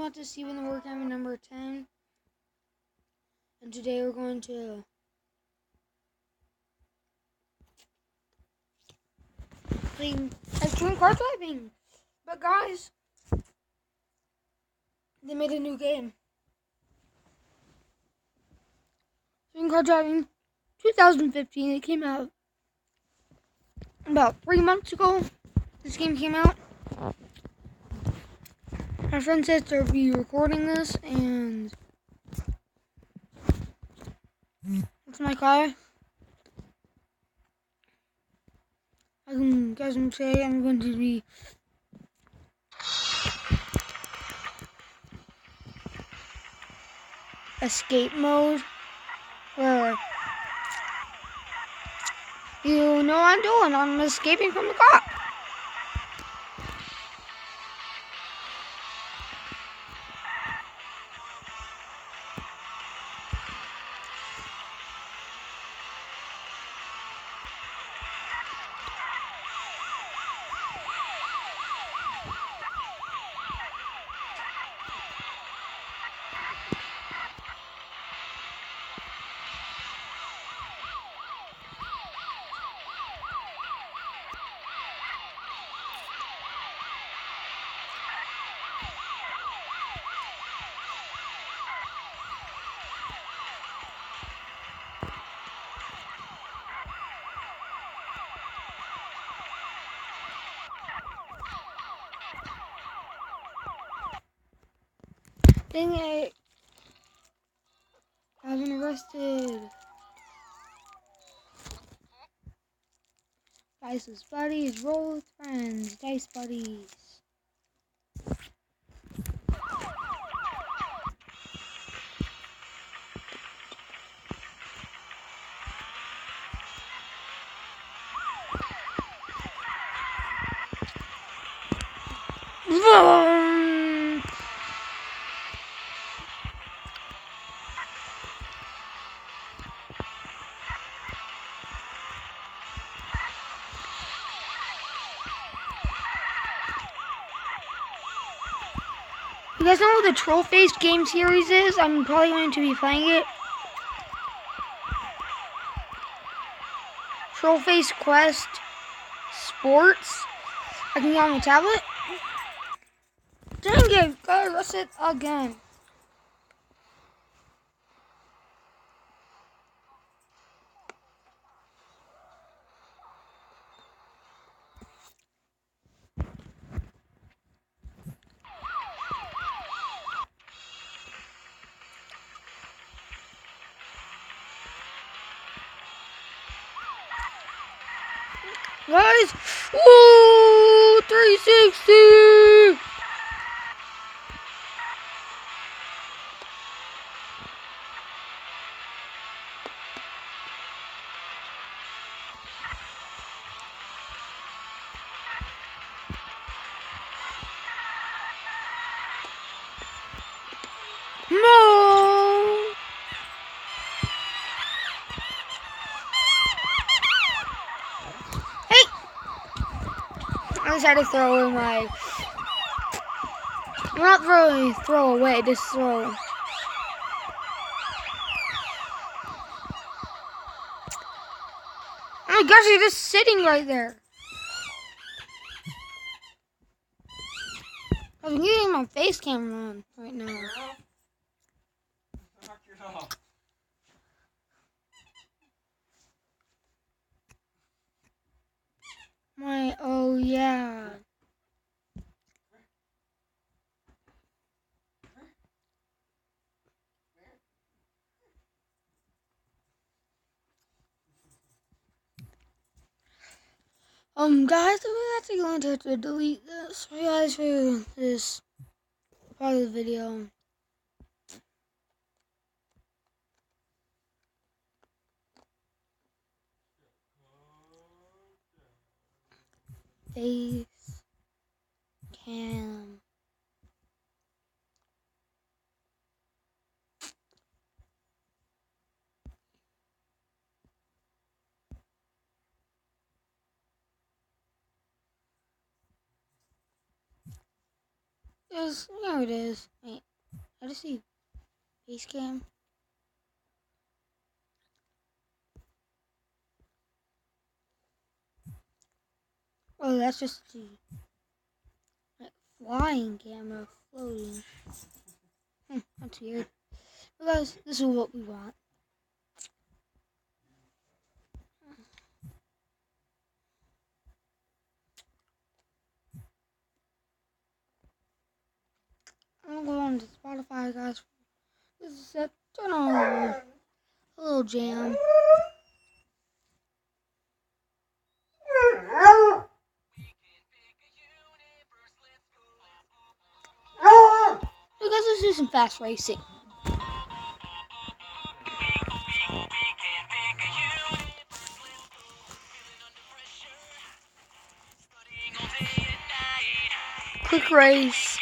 out to Steven the Warhammer number 10. And today we're going to play Extreme Car Driving. But guys, they made a new game. Extreme Car Driving 2015. It came out about 3 months ago. This game came out. My friend said to be recording this, and that's my car. As you guys can say, I'm going to be escape mode, where you know what I'm doing. I'm escaping from the cop. Dang it. I've been arrested. Dice with buddies, roll with friends, dice buddies. Vroom. You guys know what the Trollface game series is? I'm probably going to be playing it. Trollface Quest Sports. I can get on the tablet. Dang it, got arrested again. Guys, woo, 360. No. Hey, I just had to throw in my. Not really throw away, just throw. Oh my gosh, you're just sitting right there. I'm getting my face camera on right now. Knock it off. Oh yeah. Guys, I'm actually going to have to delete this. Sorry guys for this part of the video. Face cam. There it is. Wait, how to see face cam? Oh, that's just the flying camera floating. That's weird. But guys, this is what we want. I'm gonna go on to Spotify, guys. This is set. Turn on a little jam. So guys, let's do some fast racing. Quick race.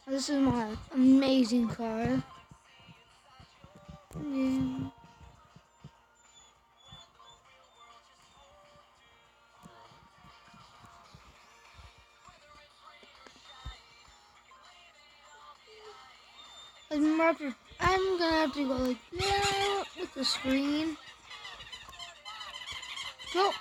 This is my amazing car. Yeah. I'm gonna have to go like that with the screen. Go.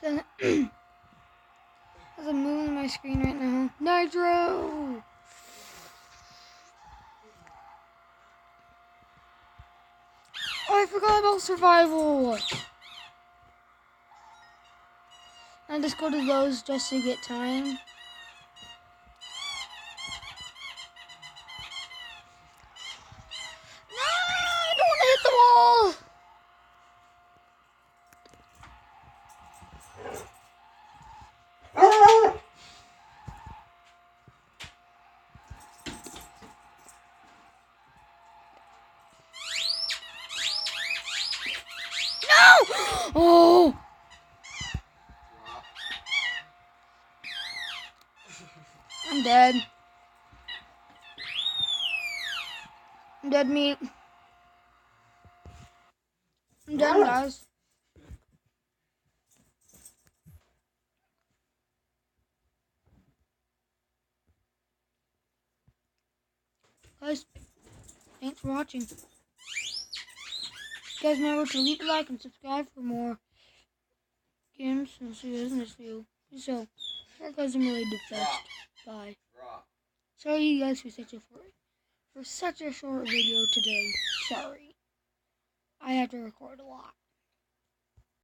So, as I'm moving my screen right now, Nitro. Oh, I forgot about survival. I just go to those just to get time. No, don't hit the wall. No! Oh! I'm dead. I'm dead meat. I'm done, guys. Guys, thanks for watching. Guys, remember to leave a like and subscribe for more games. And I'll see you guys in this video. So, guys, I'm really depressed. Bye. Sorry, you guys, for such a short video today. Sorry. I have to record a lot.